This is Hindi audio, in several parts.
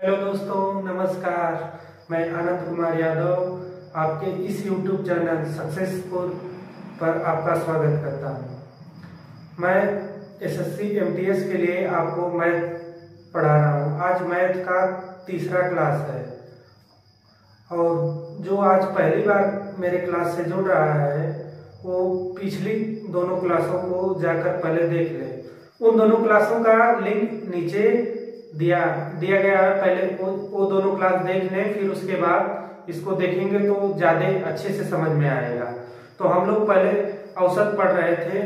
हेलो दोस्तों, नमस्कार। मैं आनंद कुमार यादव आपके इस YouTube चैनल सक्सेसफुल पर आपका स्वागत करता हूं। मैं एसएससी एमटीएस के लिए आपको मैथ पढ़ा रहा हूं। आज मैथ का तीसरा क्लास है और जो आज पहली बार मेरे क्लास से जुड़ रहा है वो पिछली दोनों क्लासों को जाकर पहले देख ले। उन दोनों क्लासों का लिंक नीचे दिया गया है। पहले वो दोनों क्लास देख लें, फिर उसके बाद इसको देखेंगे तो ज्यादा अच्छे से समझ में आएगा। तो हम लोग पहले औसत पढ़ रहे थे,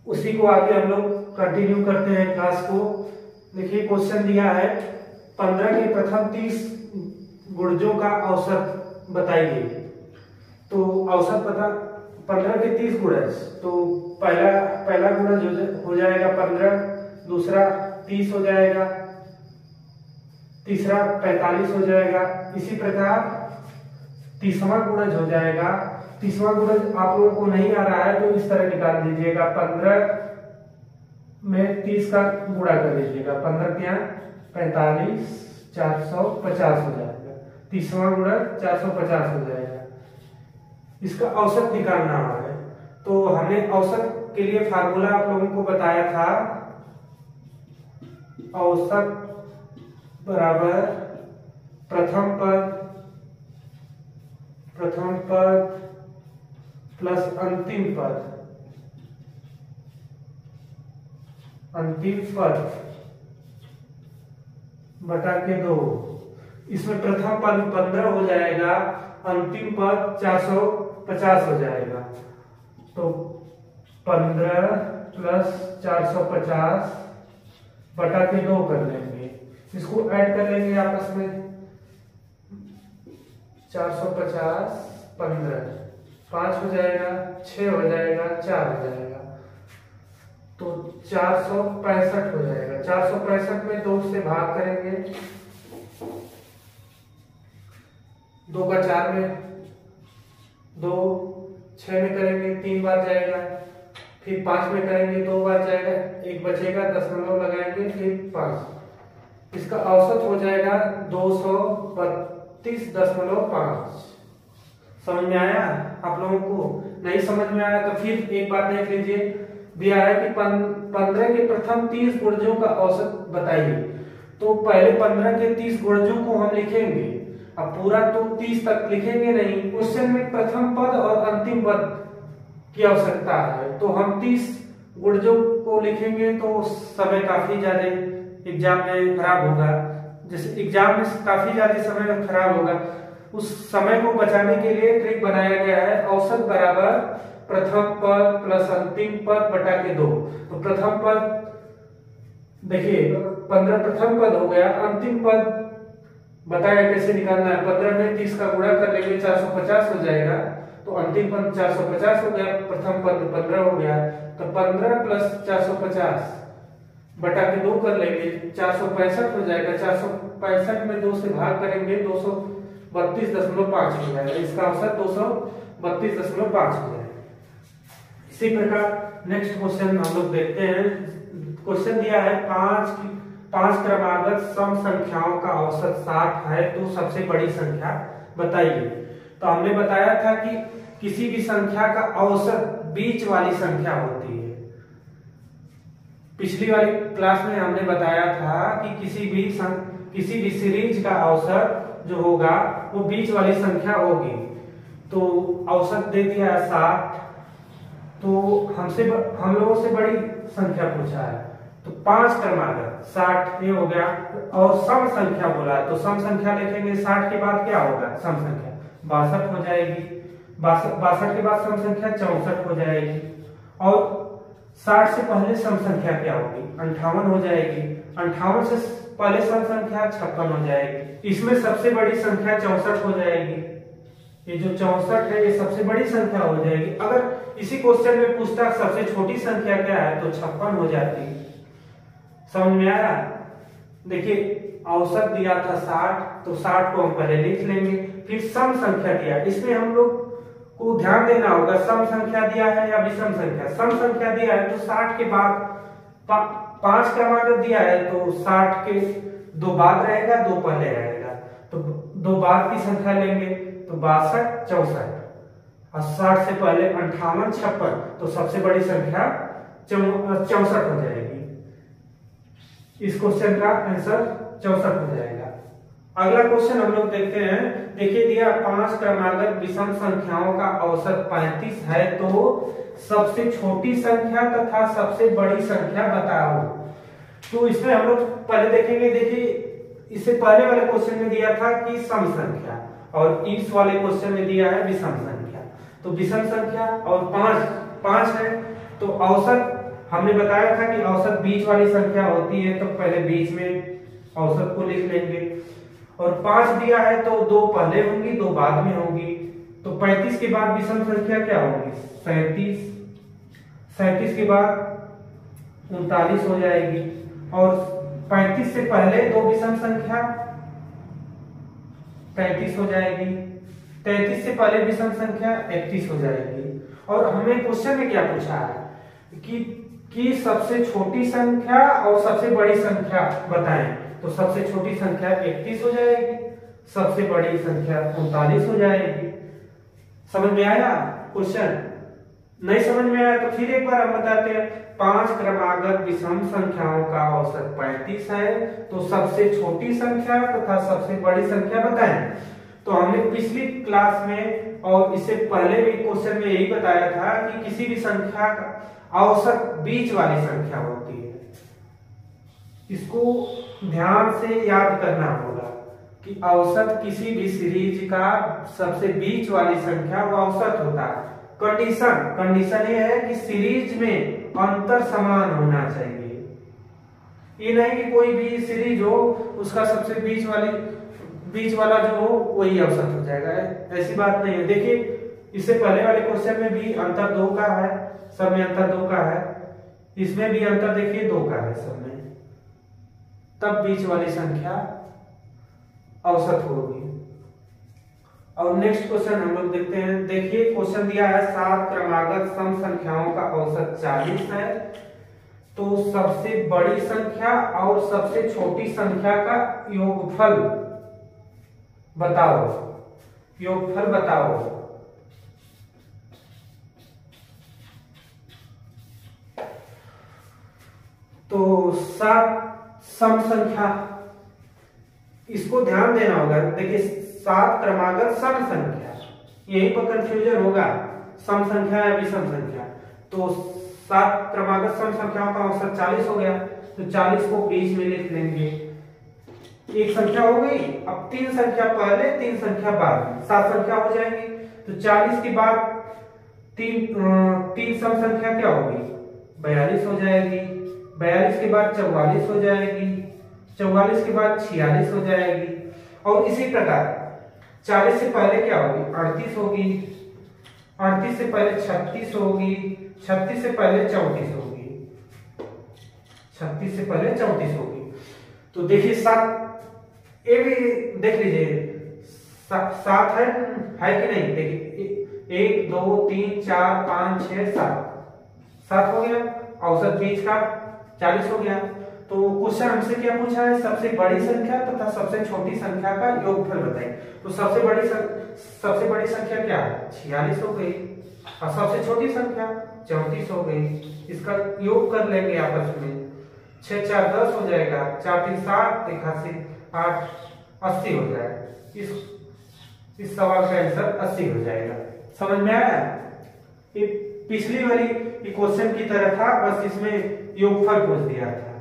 उसी को आगे हम लोग कंटिन्यू करते हैं क्लास को। देखिए क्वेश्चन दिया है 15 के प्रथम 30 गुणजों का औसत बताइए। तो औसत पता 15 के 30 गुणज, तो पहला गुणज हो जाएगा 15, दूसरा 30 हो जाएगा, तीसरा 45 हो जाएगा। इसी प्रकार 30वां गुणज हो जाएगा। 30वां गुणज आप लोगों को नहीं आ रहा है तो इस तरह निकाल दीजिएगा। 15 में 30 का गुणा कर लीजिएगा। 15 क्या 45, 450 हो जाएगा। 30वां गुणज 450 हो जाएगा। इसका औसत निकालना है। तो हमने औसत के लिए फार्मूला आप लोगों को बताया था। औसत बराबर प्रथम पद प्लस अंतिम पद बटा के 2। इसमें प्रथम पद 15 हो जाएगा, अंतिम पद 450 हो जाएगा। तो 15 प्लस 450 बटा के 2 कर लेंगे। इसको ऐड कर लेंगे आपस में। 450 15 5 हो जाएगा, 6 हो जाएगा, 4 हो जाएगा, तो 465 हो जाएगा। 465 में 2 से भाग करेंगे, 2 का 4 में 2, 6 में करेंगे 3 बार जाएगा, फिर 5 में करेंगे 2 बार जाएगा, 1 बचेगा, दशमलव लगाएंगे, फिर 5। इसका औसत हो जाएगा 232.5। समझ में आया आप लोगों को? नहीं समझ में आया तो फिर एक बार देख लीजिए। दिया है कि 15 के प्रथम 30 गुणजों का औसत बताइए। तो पहले 15 के 30 गुणजों को हम लिखेंगे। अब पूरा तो 30 तक लिखेंगे नहीं, क्वेश्चन में प्रथम पद और अंतिम पद की आवश्यकता है। तो हम 30 गुणजों को लिखेंगे तो समय काफी ज्यादा एग्जाम में खराब होगा। जैसे एग्जाम में काफी ज्यादा समय खराब होगा, उस समय को बचाने के लिए ट्रिक बनाया गया है। औसत बराबर प्रथम पद प्लस अंतिम पद बटा के 2। तो प्रथम पद देखिए 15 प्रथम पद हो गया, अंतिम पद बताया कैसे निकालना है। 15 में 30 का गुणा कर लेंगे, 450 हो जाएगा। तो अंतिम पद 450 हो गया, प्रथम पद 15 हो गया। तो 15 प्लस 450 बटा के 2 कर लेंगे, 465 हो जाएगा। 465 में 2 से भाग करेंगे, 232.5 हो जाएगा। इसका औसत 232.5 हो जाएगा। इसी प्रकार नेक्स्ट क्वेश्चन हम लोग देखते हैं। क्वेश्चन दिया है 5 क्रमागत सम संख्याओं का औसत 60 है तो सबसे बड़ी संख्या बताइए। तो हमने बताया था कि किसी भी संख्या का औसत बीच वाली संख्या होती है। पिछली वाली क्लास में हमने बताया था कि किसी भी सीरीज का औसत जो होगा वो बीच वाली संख्या होगी। तो औसत दे दिया है 60, तो हम लोगों से बड़ी संख्या पूछा है। तो 5 क्रमागत 60 ये हो गया। और सम संख्या बोला है तो सम संख्या लिखेंगे। 60 के बाद क्या होगा? सम संख्या 62 हो जाएगी। 62 के बाद सम संख्या 64 हो जाएगी। और 60 से पहले सम संख्या क्या होगी? 58 हो जाएगी। 58 से पहले सम संख्या 56 हो जाएगी। इसमें सबसे बड़ी संख्या 64 हो जाएगी। ये जो 64 है ये सबसे बड़ी संख्या हो जाएगी। अगर इसी क्वेश्चन में पूछता सबसे छोटी संख्या क्या है तो 56 हो जाती। समझ में आया? देखिए औसत दिया था 60, तो 60 को हम पहले लिख लेंगे। फिर सम संख्या दिया, इसमें हम लोग को ध्यान देना होगा सम संख्या दिया है या विषम संख्या। सम संख्या दिया है तो 60 के बाद 5 क्रमागत दिया है तो 60 के दो बाद रहेगा, दो पहले रहेगा, तो दो बाद की संख्या लेंगे तो 62, 64 और 60 से पहले 58, 56, तो सबसे बड़ी संख्या 64 हो जाएगी। इस क्वेश्चन का आंसर 64 हो जाएगा। अगला क्वेश्चन हम लोग देखते हैं। देखिए दिया 5 क्रमागत विषम संख्याओं का औसत 35 है, तो सबसे छोटी संख्या तथा सबसे बड़ी संख्या बताओ। तो इसमें हम लोग पहले देखेंगे। देखिए इससे पहले वाले क्वेश्चन में दिया था कि सम संख्या और इस वाले क्वेश्चन में दिया है विषम संख्या। तो विषम संख्या और 5 है, तो औसत हमने बताया था कि औसत बीच वाली संख्या होती है, तो पहले बीच में औसत को लिख लेंगे। और 5 दिया है तो दो पहले होंगी, दो बाद में होंगी, तो 35 के बाद विषम संख्या क्या होगी? 37, 37 के बाद 39 हो जाएगी। और 35 से पहले दो विषम संख्या 33 हो जाएगी। 33 से पहले विषम संख्या 31 हो जाएगी। और हमें क्वेश्चन में क्या पूछा है कि सबसे छोटी संख्या और सबसे बड़ी संख्या बताएं। तो सबसे छोटी संख्या 31 हो जाएगी, सबसे बड़ी संख्या 39 हो जाएगी। समझ में आया क्वेश्चन? नहीं समझ में आया तो फिर एक बार हम बताते हैं। 5 क्रमागत विषम संख्याओं का औसत 35 है, तो सबसे छोटी संख्या तथा सबसे बड़ी संख्या बताएं। तो हमने पिछली क्लास में और इससे पहले भी क्वेश्चन में यही बताया था कि किसी भी संख्या का औसत बीच वाली संख्या होती है। इसको ध्यान से याद करना होगा कि औसत किसी भी सीरीज का सबसे बीच वाली संख्या वो औसत होता है। कंडीशन ये है कि सीरीज में अंतर समान होना चाहिए। ये नहीं कि कोई भी सीरीज हो उसका सबसे बीच वाला जो हो वही औसत हो जाएगा, ऐसी बात नहीं है। देखिए इससे पहले वाले क्वेश्चन में भी अंतर 2 का है, सब में अंतर 2 का है, इसमें भी अंतर देखिए 2 का है सब में, तब बीच वाली संख्या औसत होगी। और नेक्स्ट क्वेश्चन हम लोग देखते हैं। देखिए क्वेश्चन दिया है 7 क्रमागत सम संख्याओं का औसत 40 है, तो सबसे बड़ी संख्या और सबसे छोटी संख्या का योगफल बताओ। योगफल बताओ। तो 7 सम संख्या, इसको ध्यान देना होगा। देखिए 7 क्रमागत सम संख्या, यहीं पर कंफ्यूजन होगा, सम संख्या या विषम संख्या। तो 7 क्रमागत सम संख्याओं का औसत 40 हो गया, तो 40 को बीच में लिख लेंगे। एक संख्या हो गई, अब 3 संख्या पहले 3 संख्या बाद में, 7 संख्या हो जाएंगी। तो 40 के बाद 3 सम संख्या क्या होगी? 42 हो जाएगी। 42 के बाद 44 हो जाएगी। 44 के बाद 46 हो जाएगी। और इसी प्रकार 40 से पहले क्या होगी? 38 होगी। 38 से पहले 36 होगी। 36 से पहले 34 होगी। 36 से पहले 34 होगी। तो देखिए 7, ये भी देख लीजिए 7 है कि नहीं? देखिए 1 2 3 4 5 6 7 हो गया। औसत बीच का 40 हो गया। तो क्वेश्चन हमसे क्या पूछा है? सबसे बड़ी संख्या तथा सबसे छोटी संख्या का योगफल बताइए। तो सबसे बड़ी संख्या क्या है? 46 हो गई। और सबसे छोटी संख्या 34 हो गई। इसका योग कर लेंगे आपस में। 6 4 10 हो जाएगा। 4 3 7 1 8 80 हो जाएगा। इस सवाल का आंसर 80 हो जाएगा। समझ में आया? ये पिछली वाली क्वेश्चन की तरह था, बस इसमें योगफल पूछ दिया था।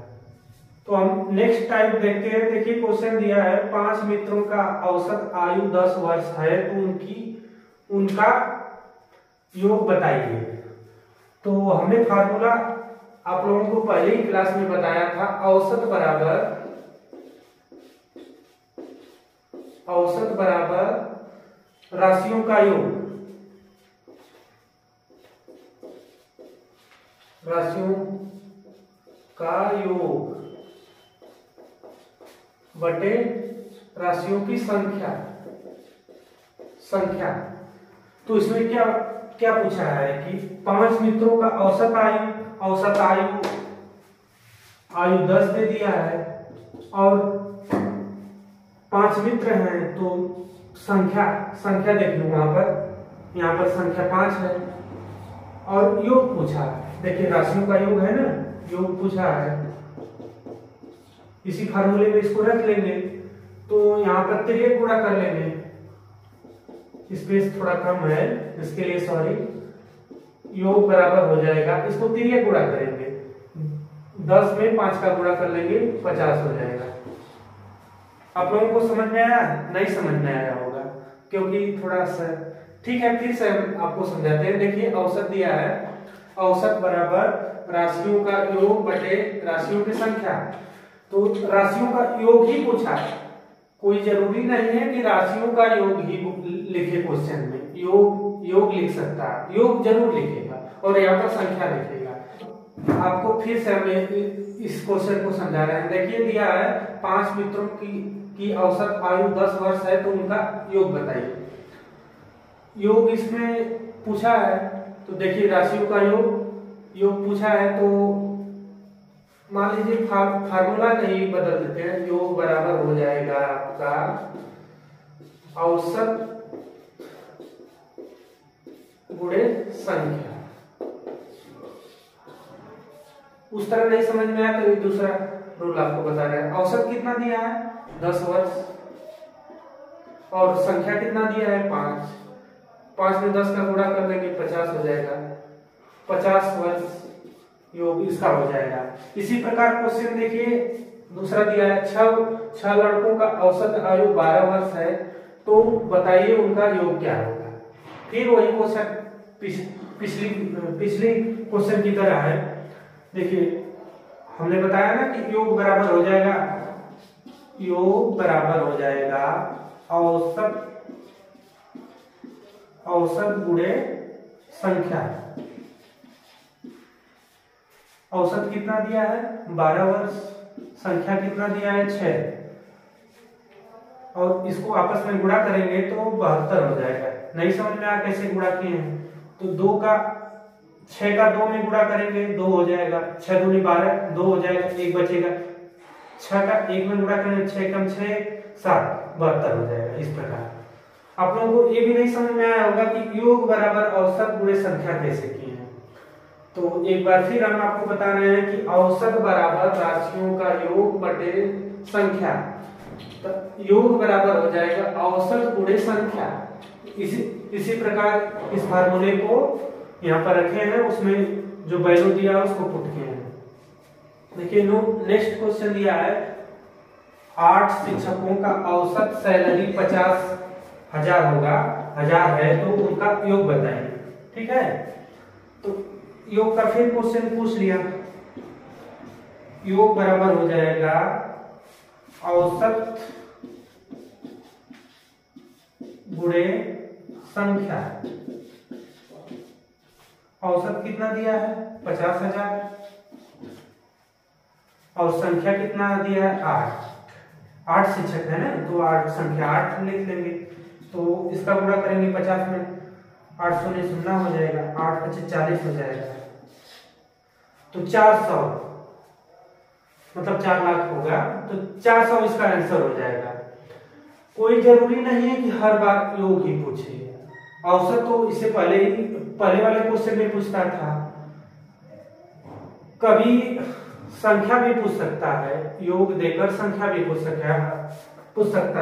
तो हम नेक्स्ट टाइप देखते हैं। देखिए क्वेश्चन दिया है 5 मित्रों का औसत आयु 10 वर्ष है, तो उनका योग बताइए। तो हमने फार्मूला आप लोगों को पहले ही क्लास में बताया था। औसत बराबर राशियों का योग। राशियों का योग बटे राशियों की संख्या। तो इसमें क्या पूछा है कि 5 मित्रों का औसत आयु 10 दे दिया है और 5 मित्र हैं तो संख्या संख्या देख लूं वहां पर, यहाँ पर संख्या 5 है और योग पूछा है। देखिए राशियों का योग है ना, योग पूछा है। इसी फार्मूले में इसको रख लेंगे तो यहाँ पर तिर्यक गुणा कर लेंगे, स्पेस थोड़ा कम है इसके लिए सॉरी। योग बराबर हो जाएगा, इसको तिर्यक गुणा करेंगे, 10 में 5 का गुणा कर लेंगे 50 हो जाएगा। आप लोगों को समझ में आया? नहीं समझ में आया होगा क्योंकि थोड़ा सा ठीक है, फिर से हम आपको समझाते हैं। देखिए औसत दिया है, औसत बराबर राशियों का योग बटे राशियों की संख्या। तो राशियों का योग ही पूछा है, कोई जरूरी नहीं है कि राशियों का योग ही लिखे क्वेश्चन में। योग लिख सकता है, योग जरूर लिखेगा और यहाँ पर संख्या लिखेगा। आपको फिर से हमें इस क्वेश्चन को समझा रहे हैं। देखिए दिया है 5 मित्रों की औसत आयु 10 वर्ष है तो उनका योग बताइए। योग इसमें पूछा है तो देखिए राशियों का योग पूछा है तो मान लीजिए फार्मूला नहीं बदल देते हैं। योग बराबर हो जाएगा आपका औसत गुणे संख्या। उस तरह नहीं समझ में आया तो दूसरा रूल आपको बता रहे हैं। औसत कितना दिया है 10 वर्ष और संख्या कितना दिया है 5। 5 में 10 का गुणा कर देंगे 50 हो जाएगा, 50 वर्ष योग इसका हो जाएगा। इसी प्रकार क्वेश्चन देखिए दूसरा दिया है 6 लड़कों का औसत आयु 12 वर्ष है तो बताइए उनका योग क्या होगा। फिर वही क्वेश्चन पिछली क्वेश्चन की तरह है। देखिए हमने बताया ना कि योग बराबर हो जाएगा औसत गुणे संख्या। औसत कितना दिया है 12 वर्ष, संख्या कितना दिया है 6 और इसको आपस में गुणा करेंगे तो 72 हो जाएगा। नहीं समझ में आया कैसे गुणा किए हैं तो 6 का 2 में गुणा करेंगे 2 हो जाएगा, 6 दूनी 12, 2 हो जाएगा, 1 बचेगा। 6 का 1 में गुणा करेंगे 6 कम 6 7, 72 हो जाएगा। इस प्रकार आप लोगों को ये भी नहीं समझ में आया होगा कि योग बराबर औसत गुणे संख्या कैसे किए हैं। तो एक बार फिर हम आपको बता रहे हैं कि औसत बराबर राशियों का योग बटे संख्या। तो योग बराबर हो जाएगा औसत गुणे संख्या। इसी प्रकार इस फार्मूले को यहाँ पर रखे हैं, उसमें जो वैल्यू दिया है उसको पुट किए हैं। देखिए नेक्स्ट क्वेश्चन दिया है 8 शिक्षकों का औसत सैलरी 50,000 होगा, 1000 है तो उनका योग बताइए। ठीक है, तो योग का फिर क्वेश्चन पूछ लिया। योग बराबर हो जाएगा औसत गुणे संख्या। औसत कितना दिया है 50,000 और संख्या कितना दिया है 8 शिक्षक है ना तो 8 संख्या 8 लिख लेंगे। तो इसका गुणा करेंगे 50 में, 8 शून्य 0 हो जाएगा, 8 25 40 हो जाएगा। तो 400 मतलब 4 लाख होगा तो 400 इसका आंसर हो जाएगा। कोई जरूरी नहीं है कि हर बार योग ही पूछे। औसत तो इससे पहले वाले क्वेश्चन में पूछता था, कभी संख्या भी पूछ सकता है, योग देकर संख्या भी पूछ सकता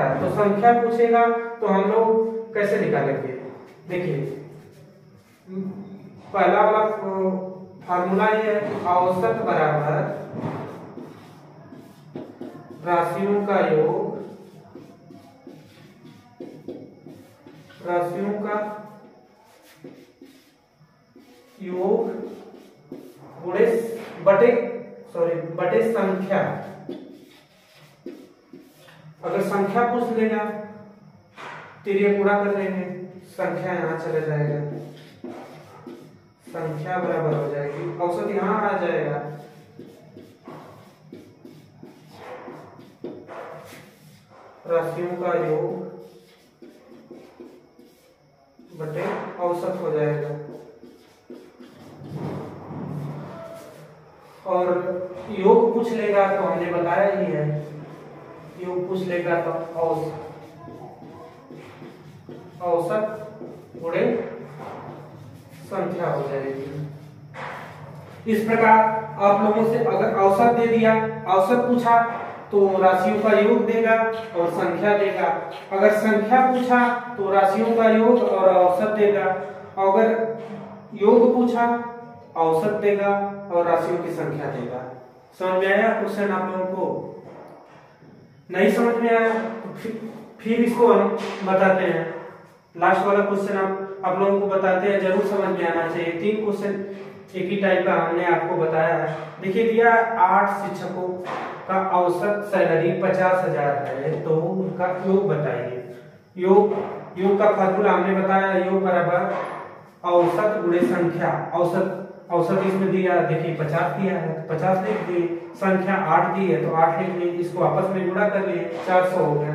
है। तो संख्या पूछेगा तो हम लोग कैसे निकालेंगे। देखिए पहला वाला फार्मूला ये है कि औसत बराबर राशियों का योग गुणे बटे संख्या। अगर संख्या पूछ लेगा तिर्यक गुणा कर लेंगे, संख्या यहाँ चला जाएगा, संख्या बराबर हो जाएगी, औसत यहाँ आ जाएगा। राशियों का योग बटे औसत हो जाएगा। और योग पूछ लेगा तो हमने बताया ही है, योग पूछ लेगा तो औसत गुणे संख्या हो जाएगी। इस प्रकार आप लोगों से अगर औसत दे दिया, औसत पूछा तो राशियों का योग देगा और संख्या देगा। अगर संख्या पूछा तो राशियों का योग और औसत देगा। अगर योग पूछा औसत देगा और राशियों की संख्या देगा। समझ में आया क्वेश्चन आप लोगों को? नहीं समझ में आया फिर इसको हम बताते हैं। लास्ट वाला क्वेश्चन आप लोगों को बताते हैं, जरूर समझ में आना चाहिए। 3 क्वेश्चन एक ही टाइप का हमने आपको बताया है। देखिए दिया 8 शिक्षकों का औसत सैलरी 50,000 है, तो उनका योग बताइए। योग का फार्मूला हमने बताया, योग बराबर औसत गुणे संख्या। औसत इसमें दिया, देखिए 50 दिया है, 50 लिख दिए। संख्या 8 दी है तो 8 लिख दिए। इसको आपस में गुणा कर लिए, 400 हो गया।